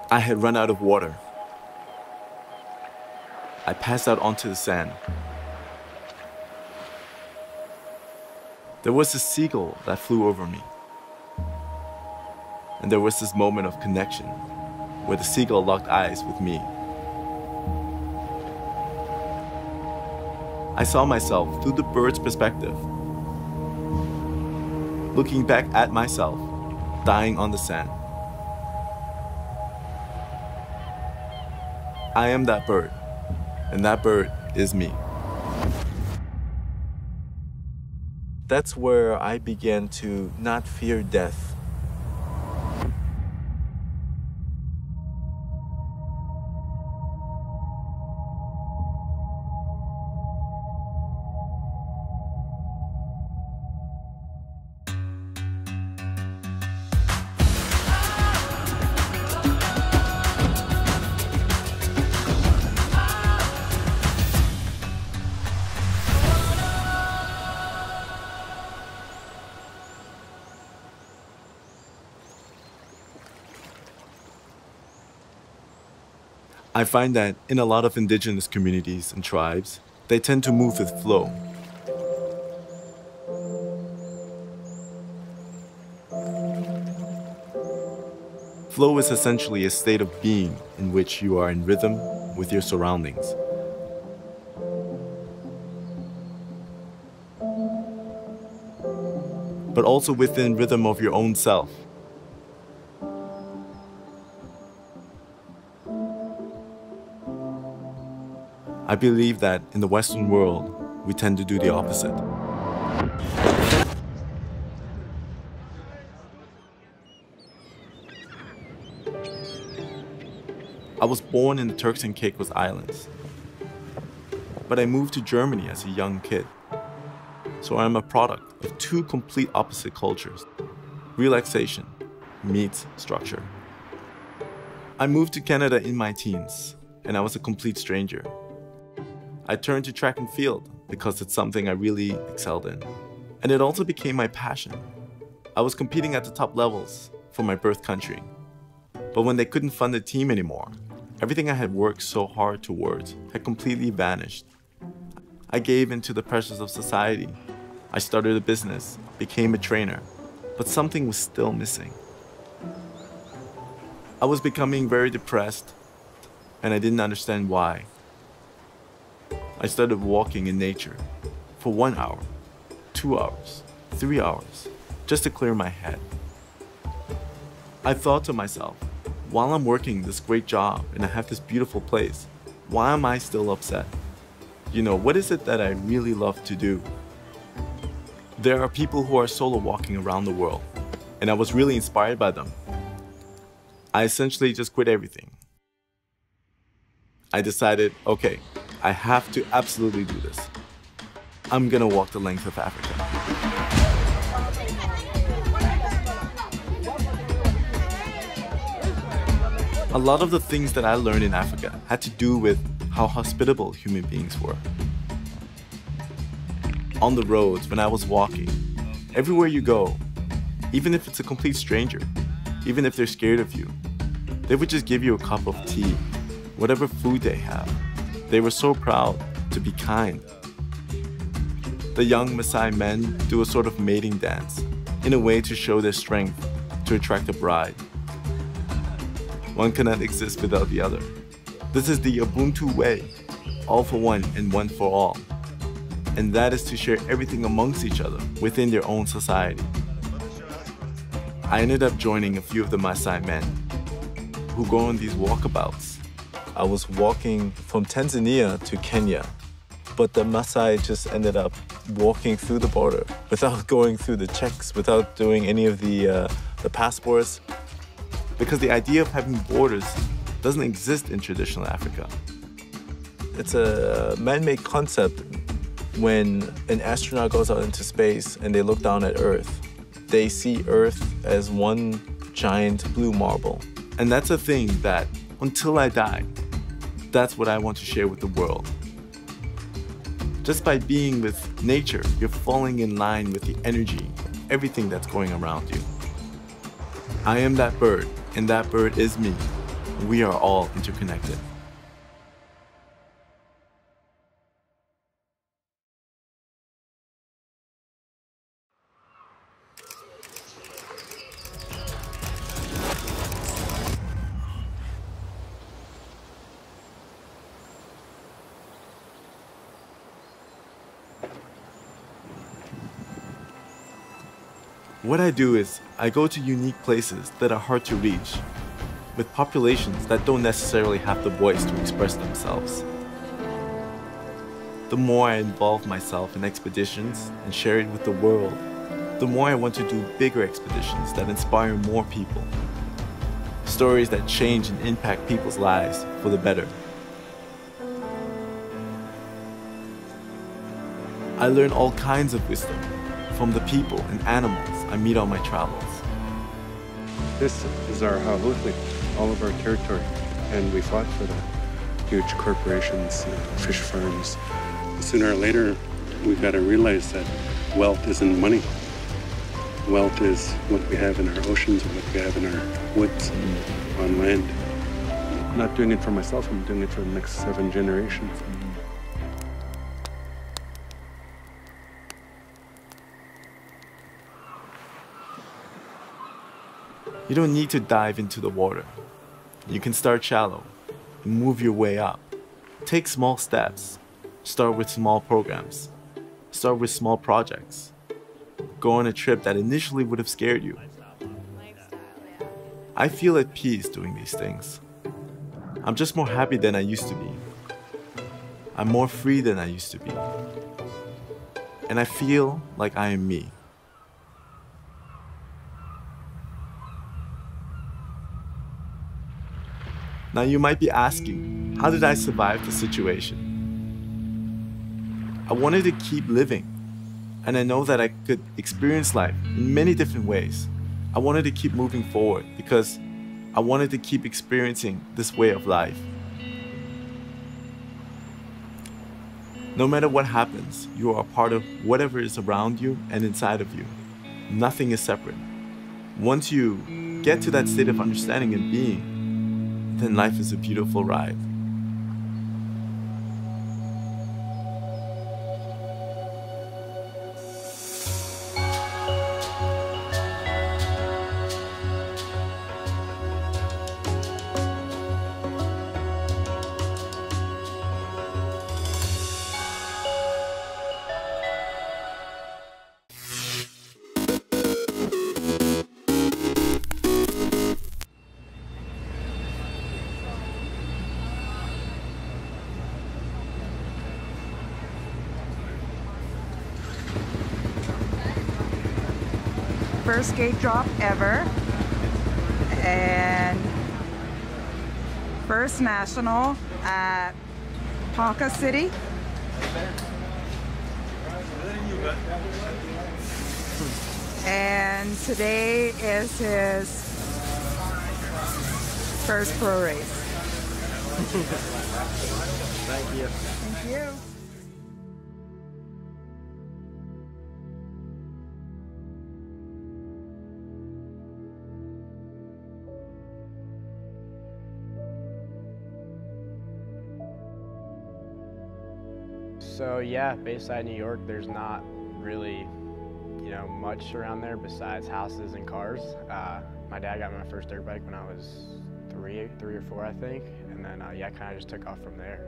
I had run out of water. I passed out onto the sand. There was a seagull that flew over me. And there was this moment of connection where the seagull locked eyes with me. I saw myself through the bird's perspective, looking back at myself, dying on the sand. I am that bird, and that bird is me. That's where I began to not fear death. I find that in a lot of indigenous communities and tribes, they tend to move with flow. Flow is essentially a state of being in which you are in rhythm with your surroundings. But also within rhythm of your own self. I believe that in the Western world, we tend to do the opposite. I was born in the Turks and Caicos Islands, but I moved to Germany as a young kid. So I'm a product of two complete opposite cultures. Relaxation meets structure. I moved to Canada in my teens, and I was a complete stranger. I turned to track and field because it's something I really excelled in. And it also became my passion. I was competing at the top levels for my birth country. But when they couldn't fund the team anymore, everything I had worked so hard towards had completely vanished. I gave into the pressures of society. I started a business, became a trainer, but something was still missing. I was becoming very depressed, and I didn't understand why. I started walking in nature for 1 hour, 2 hours, 3 hours, just to clear my head. I thought to myself, while I'm working this great job and I have this beautiful place, why am I still upset? You know, what is it that I really love to do? There are people who are solo walking around the world, and I was really inspired by them. I essentially just quit everything. I decided, okay, I have to absolutely do this. I'm gonna walk the length of Africa. A lot of the things that I learned in Africa had to do with how hospitable human beings were. On the roads, when I was walking, everywhere you go, even if it's a complete stranger, even if they're scared of you, they would just give you a cup of tea, whatever food they have. They were so proud to be kind. The young Maasai men do a sort of mating dance in a way to show their strength to attract a bride. One cannot exist without the other. This is the Ubuntu way, all for one and one for all. And that is to share everything amongst each other within their own society. I ended up joining a few of the Maasai men who go on these walkabouts. I was walking from Tanzania to Kenya, but the Maasai just ended up walking through the border without going through the checks, without doing any of the passports. Because the idea of having borders doesn't exist in traditional Africa. It's a man-made concept. When an astronaut goes out into space and they look down at Earth, they see Earth as one giant blue marble. And that's a thing that, until I die, that's what I want to share with the world. Just by being with nature, you're falling in line with the energy of everything that's going around you. I am that bird, and that bird is me. We are all interconnected. What I do is, I go to unique places that are hard to reach, with populations that don't necessarily have the voice to express themselves. The more I involve myself in expeditions and share it with the world, the more I want to do bigger expeditions that inspire more people. Stories that change and impact people's lives for the better. I learn all kinds of wisdom from the people and animals I meet on my travels. This is our hauhutli, all of our territory, and we fought for that. Huge corporations, fish farms. Sooner or later, we've got to realize that wealth isn't money. Wealth is what we have in our oceans and what we have in our woods and on land. I'm not doing it for myself, I'm doing it for the next 7 generations. You don't need to dive into the water. You can start shallow and move your way up. Take small steps. Start with small programs. Start with small projects. Go on a trip that initially would have scared you. I feel at peace doing these things. I'm just more happy than I used to be. I'm more free than I used to be. And I feel like I am me. Now you might be asking, how did I survive the situation? I wanted to keep living, and I know that I could experience life in many different ways. I wanted to keep moving forward because I wanted to keep experiencing this way of life. No matter what happens, you are a part of whatever is around you and inside of you. Nothing is separate. Once you get to that state of understanding and being, then life is a beautiful ride. First gate drop ever, and first national at Ponca City. And today is his first pro race. Thank you. Thank you. So yeah, Bayside, New York, there's not really, much around there besides houses and cars. My dad got me my first dirt bike when I was three or four, I think, and then yeah, kind of just took off from there.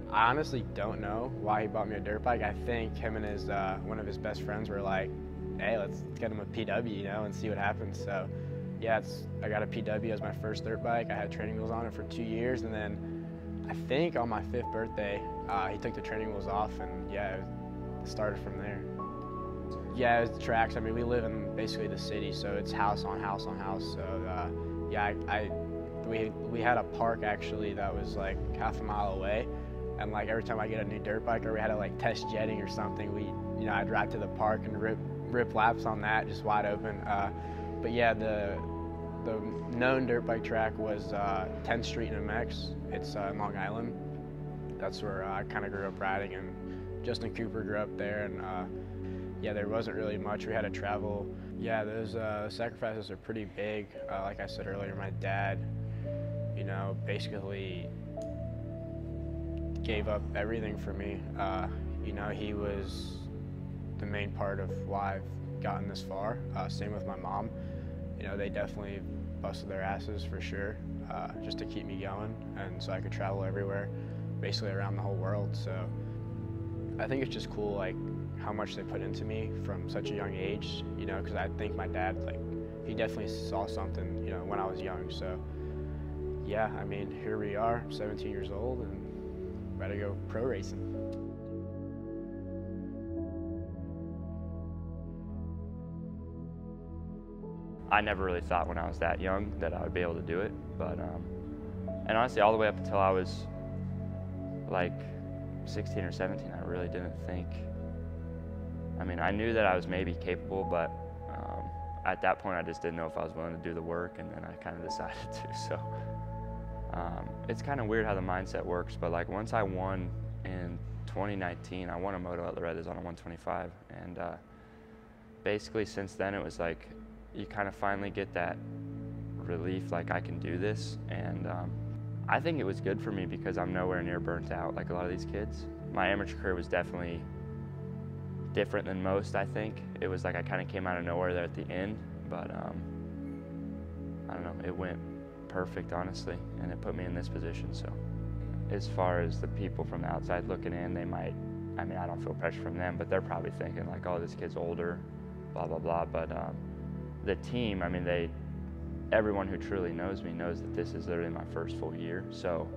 I honestly don't know why he bought me a dirt bike. I think him and his one of his best friends were like, "Hey, let's get him a PW, and see what happens." So yeah, I got a PW as my first dirt bike. I had training wheels on it for 2 years, and then I think on my 5th birthday, he took the training wheels off, and yeah, it started from there. Yeah, it was the tracks. I mean, we live in basically the city, so it's house on house on house. So yeah, we had a park actually that was like half a mile away, and like every time I get a new dirt bike or we had to like test jetting or something, I'd drive to the park and rip laps on that, just wide open. But yeah, the known dirt bike track was 10th Street in MX. It's in Long Island. That's where I kind of grew up riding, and Justin Cooper grew up there, and yeah, there wasn't really much. We had to travel. Yeah, those sacrifices are pretty big. Like I said earlier, my dad you know, basically gave up everything for me. You know, he was the main part of why I've gotten this far. Same with my mom. You know, they definitely busted their asses for sure, just to keep me going and so I could travel everywhere, basically around the whole world. So I think it's just cool, like, how much they put into me from such a young age, you know, because I think my dad, like, he definitely saw something, you know, when I was young. So yeah, I mean, here we are, 17 years old, and ready to go pro racing. I never really thought when I was that young that I would be able to do it, but, and honestly, all the way up until I was like 16 or 17, I really didn't think. I mean, I knew that I was maybe capable, but at that point, I just didn't know if I was willing to do the work, and then I kind of decided to. So it's kind of weird how the mindset works, but like once I won in 2019, I won a moto at Loretta's on a 125, and basically since then it was like you kind of finally get that relief, like I can do this, and I think it was good for me because I'm nowhere near burnt out like a lot of these kids. My amateur career was definitely different than most, I think. It was like I kind of came out of nowhere there at the end, but I don't know, it went perfect, honestly, and it put me in this position. So as far as the people from the outside looking in, they might, I mean, I don't feel pressure from them, but they're probably thinking like, oh, this kid's older, blah, blah, blah. But the team, I mean, everyone who truly knows me knows that this is literally my first full year. So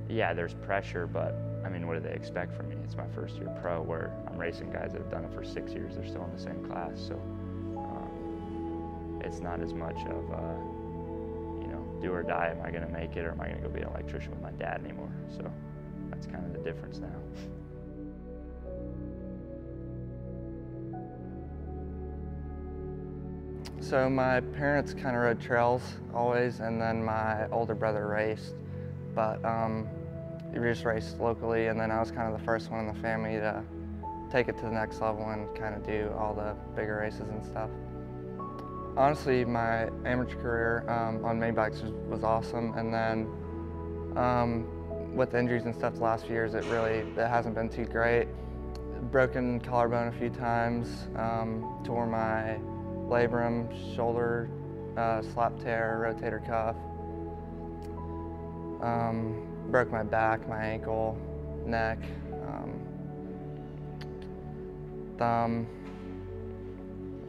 yeah, there's pressure, but I mean, what do they expect from me? It's my first year pro, where I'm racing guys that have done it for 6 years. They're still in the same class. So it's not as much of, you know, do or die, am I gonna make it, or am I gonna go be an electrician with my dad anymore? So that's kind of the difference now. So my parents kind of rode trails always, and then my older brother raced, but he just raced locally, and then I was kind of the first one in the family to take it to the next level and kind of do all the bigger races and stuff. Honestly, my amateur career on main bikes was awesome, and then with injuries and stuff the last few years, it hasn't been too great. Broken collarbone a few times, tore my labrum, shoulder, slap tear, rotator cuff. Broke my back, my ankle, neck, thumb,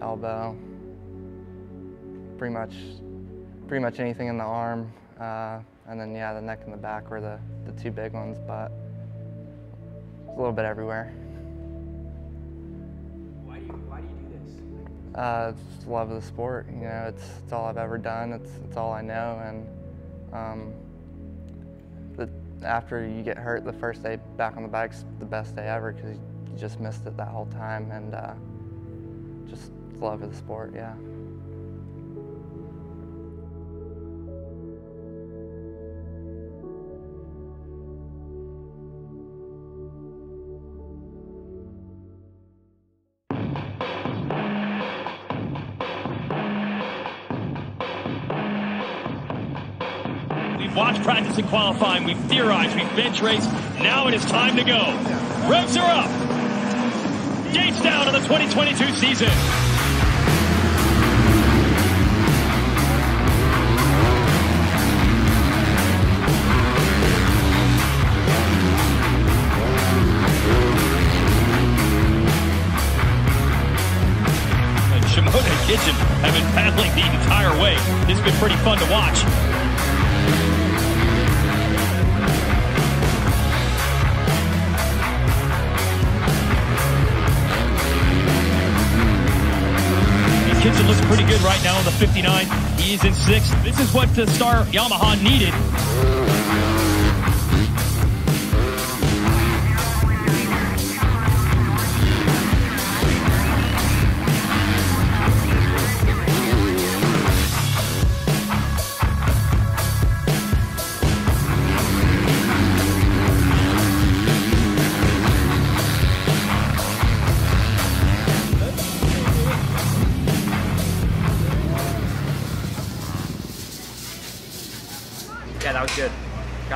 elbow, pretty much anything in the arm, and then yeah, the neck and the back were the two big ones, but a little bit everywhere. Why do you do this? Just love of the sport. You know, it's all I've ever done. It's all I know, and after you get hurt, the first day back on the bike's the best day ever because you just missed it that whole time, and just love of the sport, yeah. Watch practice and qualifying, we've theorized, we've bench raced, now it is time to go. Revs are up. Gates down to the 2022 season. And Shimoda and Kitchen have been battling the entire way. This has been pretty fun to watch. Kitchen looks pretty good right now on the 59. He is in 6th. This is what the star Yamaha needed.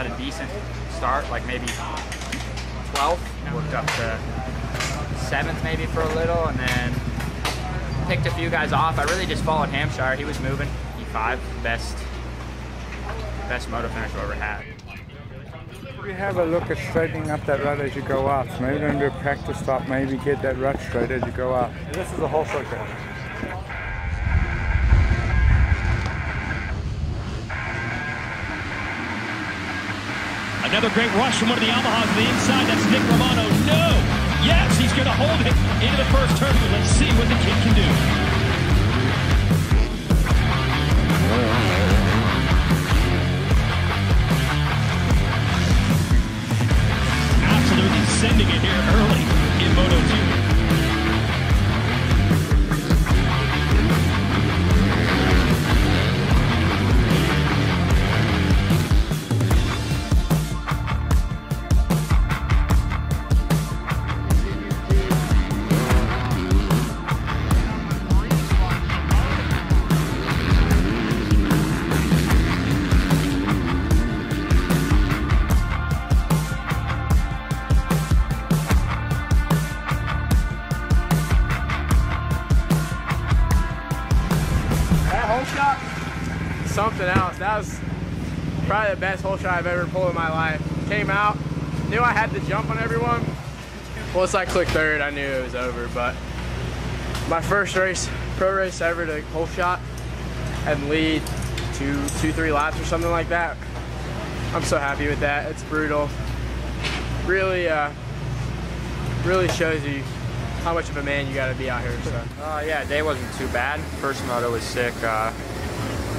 got a decent start, like maybe 12th, worked up to 7th maybe for a little, and then picked a few guys off. I really just followed Hampshire. He was moving. E5, best moto finish I've ever had. You have a look at straightening up that rut as you go up. Maybe don't do a practice stop, maybe get that rut straight as you go up. And this is a whole circle. Another great rush from one of the Yamahas to the inside. That's Nick Romano. No! Yes, he's going to hold it into the first turn. Let's see what the kid can do. Absolutely sending it here early in Moto2. Something else. That was probably the best hole shot I've ever pulled in my life. Came out, knew I had to jump on everyone. Once I clicked third, I knew it was over, but my first race, pro race ever to hole shot and lead two, 3 laps or something like that. I'm so happy with that. It's brutal. Really, really shows you how much of a man you gotta be out here. So. Yeah, day wasn't too bad. First moto was sick.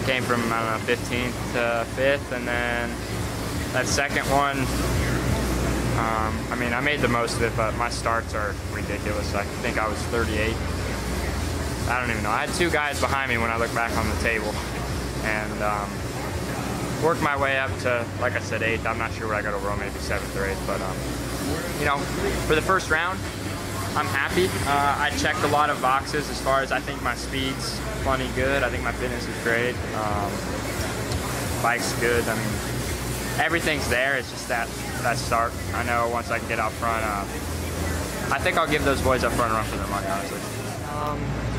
Came from, I don't know, 15th to 5th, and then that second one, I mean, I made the most of it, but my starts are ridiculous. I think I was 38. I don't even know. I had 2 guys behind me when I look back on the table, and worked my way up to, like I said, 8th. I'm not sure where I got overall, maybe 7th or 8th, but, you know, for the first round, I'm happy. I checked a lot of boxes as far as I think my speed's plenty good. I think my fitness is great. Bike's good. I mean, everything's there. It's just that start. I know once I get out front, I think I'll give those boys up front a run for their money, honestly.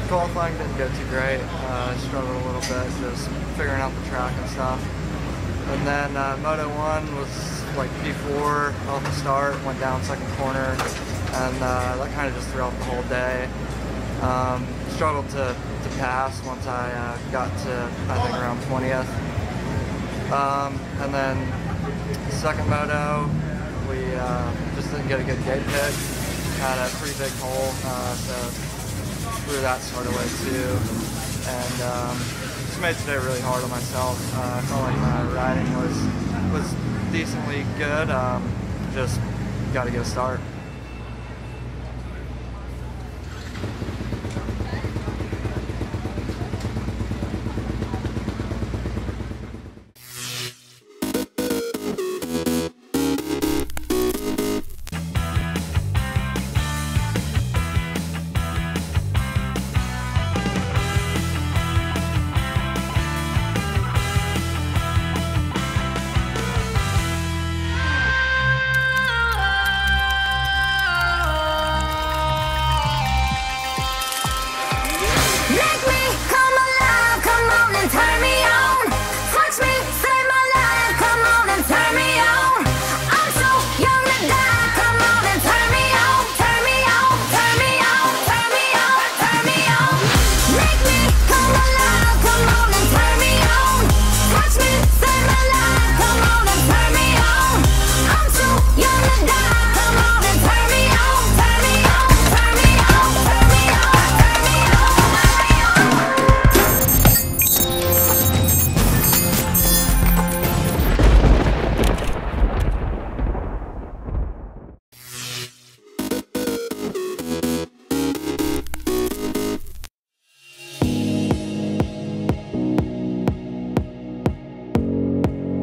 Qualifying didn't go too great. I struggled a little bit just figuring out the track and stuff. And then Moto 1 was like P4 off the start, went down second corner, and that kind of just threw off the whole day. Struggled to pass once I got to, I think, around 20th. And then second moto, we just didn't get a good gate pick. Had a pretty big hole, so threw that sort of way too. And just made today really hard on myself. I felt like my riding was decently good. Just got to get a start.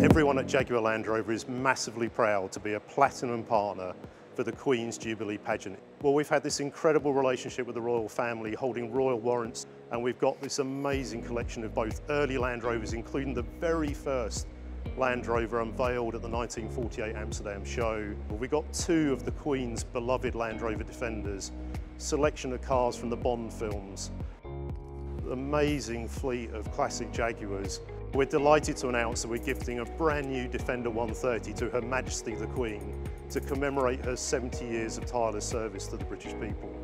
Everyone at Jaguar Land Rover is massively proud to be a platinum partner for the Queen's Jubilee pageant. Well, we've had this incredible relationship with the royal family, holding royal warrants, and we've got this amazing collection of both early Land Rovers, including the very first Land Rover unveiled at the 1948 Amsterdam show. We got two of the Queen's beloved Land Rover Defenders, selection of cars from the Bond films, amazing fleet of classic Jaguars. We're delighted to announce that we're gifting a brand new Defender 130 to Her Majesty the Queen to commemorate her 70 years of tireless service to the British people.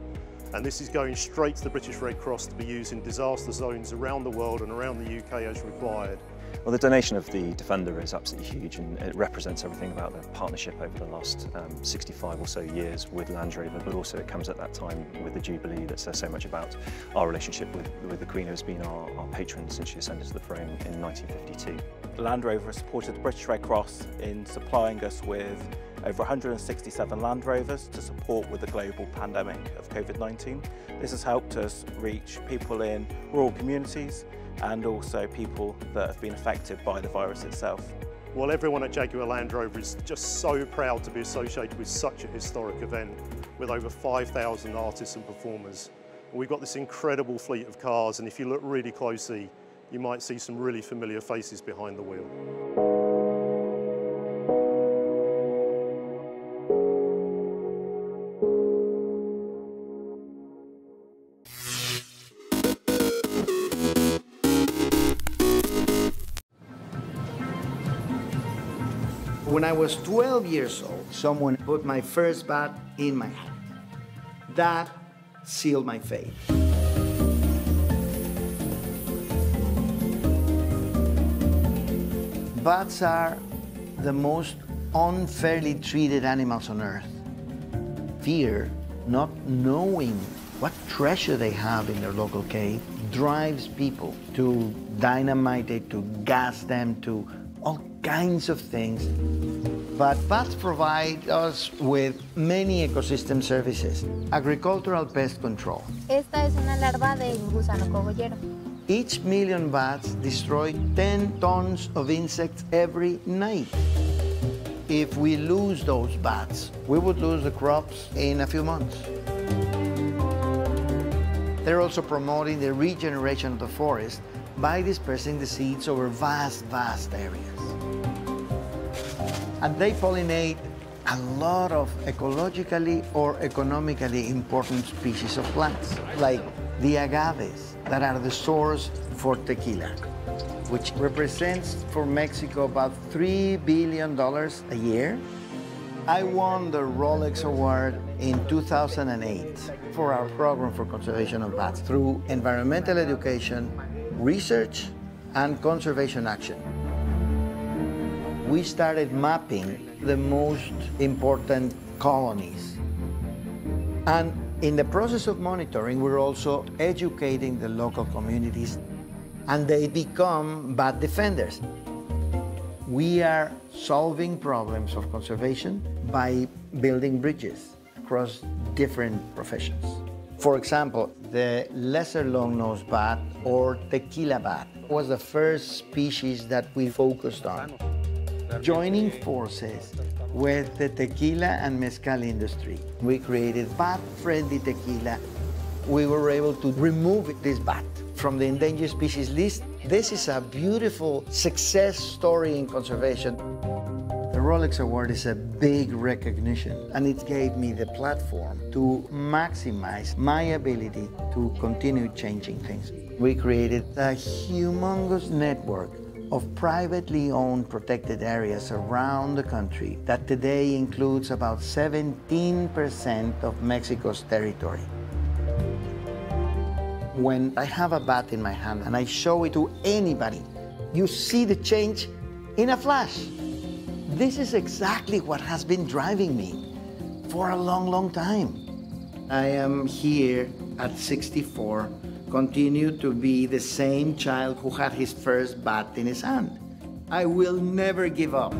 And this is going straight to the British Red Cross to be used in disaster zones around the world and around the UK as required. Well, the donation of the Defender is absolutely huge, and it represents everything about the partnership over the last 65 or so years with Land Rover, but also it comes at that time with the Jubilee that says so much about our relationship with the Queen, who has been our patron since she ascended to the throne in 1952. Land Rover has supported the British Red Cross in supplying us with over 167 Land Rovers to support with the global pandemic of COVID-19. This has helped us reach people in rural communities and also people that have been affected by the virus itself. Well, everyone at Jaguar Land Rover is just so proud to be associated with such a historic event with over 5,000 artists and performers. And we've got this incredible fleet of cars, and if you look really closely, you might see some really familiar faces behind the wheel. When I was 12 years old, someone put my first bat in my hand. That sealed my fate. Bats are the most unfairly treated animals on earth. Fear, not knowing what treasure they have in their local cave, drives people to dynamite it, to gas them, to all kinds of things. But bats provide us with many ecosystem services. Agricultural pest control. Esta es una larva de gusano cogollero. Each million bats destroy 10 tons of insects every night. If we lose those bats, we would lose the crops in a few months. They're also promoting the regeneration of the forest by dispersing the seeds over vast, vast areas. And they pollinate a lot of ecologically or economically important species of plants, like the agaves, that are the source for tequila, which represents for Mexico about $3 billion a year. I won the Rolex Award in 2008 for our program for conservation of bats through environmental education, research, and conservation action. We started mapping the most important colonies. And in the process of monitoring, we're also educating the local communities, and they become bat defenders. We are solving problems of conservation by building bridges across different professions. For example, the lesser long-nosed bat, or tequila bat, was the first species that we focused on. Joining forces with the tequila and mezcal industry, we created bat-friendly tequila. We were able to remove this bat from the endangered species list. This is a beautiful success story in conservation. The Rolex Award is a big recognition, and it gave me the platform to maximize my ability to continue changing things. We created a humongous network of privately owned protected areas around the country that today includes about 17% of Mexico's territory. When I have a bat in my hand and I show it to anybody, you see the change in a flash. This is exactly what has been driving me for a long, long time. I am here at 64, continue to be the same child who had his first bat in his hand. I will never give up.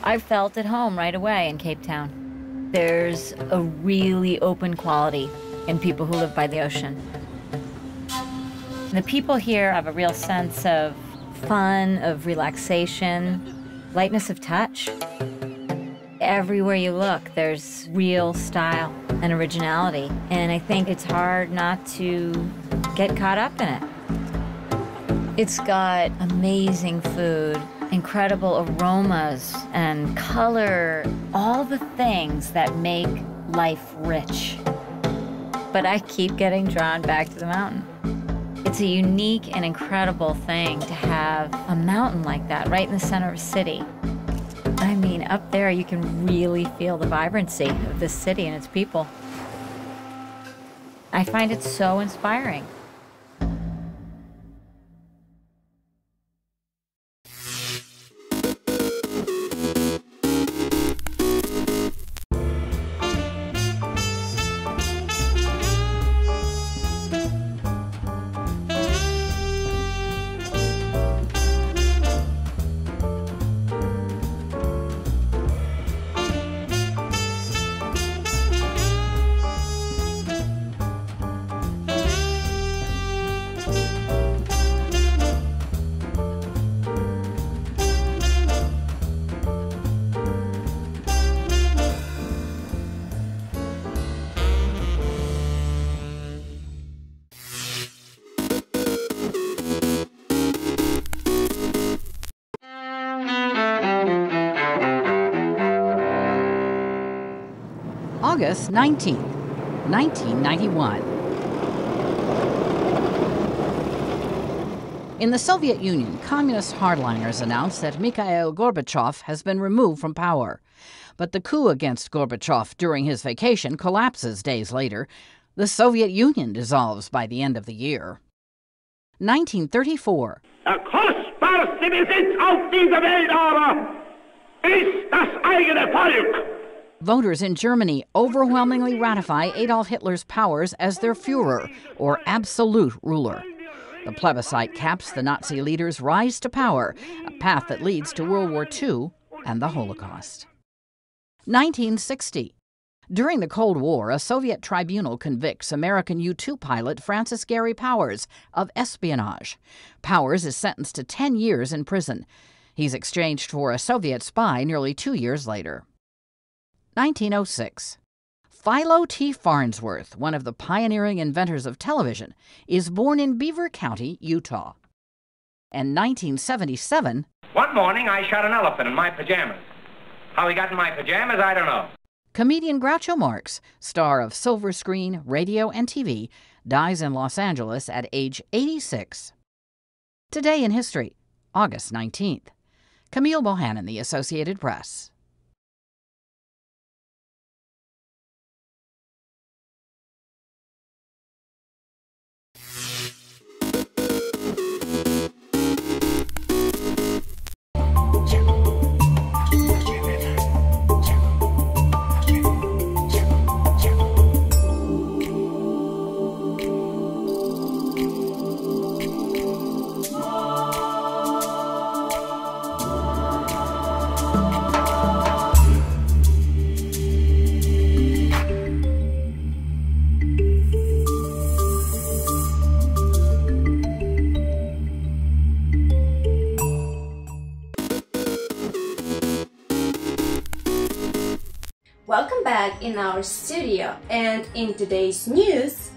I felt at home right away in Cape Town. There's a really open quality in people who live by the ocean. The people here have a real sense of fun, of relaxation, lightness of touch. Everywhere you look, there's real style and originality, and I think it's hard not to get caught up in it. It's got amazing food, incredible aromas and color, all the things that make life rich. But I keep getting drawn back to the mountain. It's a unique and incredible thing to have a mountain like that right in the center of a city. I mean, up there you can really feel the vibrancy of this city and its people. I find it so inspiring. August 19th, 1991. In the Soviet Union, communist hardliners announced that Mikhail Gorbachev has been removed from power. But the coup against Gorbachev during his vacation collapses days later. The Soviet Union dissolves by the end of the year. 1934. Der kostbarste Besitz auf dieser Welt aber ist das eigene Volk. Voters in Germany overwhelmingly ratify Adolf Hitler's powers as their Führer, or absolute ruler. The plebiscite caps the Nazi leader's rise to power, a path that leads to World War II and the Holocaust. 1960. During the Cold War, a Soviet tribunal convicts American U-2 pilot Francis Gary Powers of espionage. Powers is sentenced to 10 years in prison. He's exchanged for a Soviet spy nearly 2 years later. 1906. Philo T. Farnsworth, one of the pioneering inventors of television, is born in Beaver County, Utah. And 1977. One morning I shot an elephant in my pajamas. How he got in my pajamas, I don't know. Comedian Groucho Marx, star of silver screen, radio, and TV, dies in Los Angeles at age 86. Today in history, August 19th. Camille Bohannon, The Associated Press. Welcome back in our studio, and in today's news,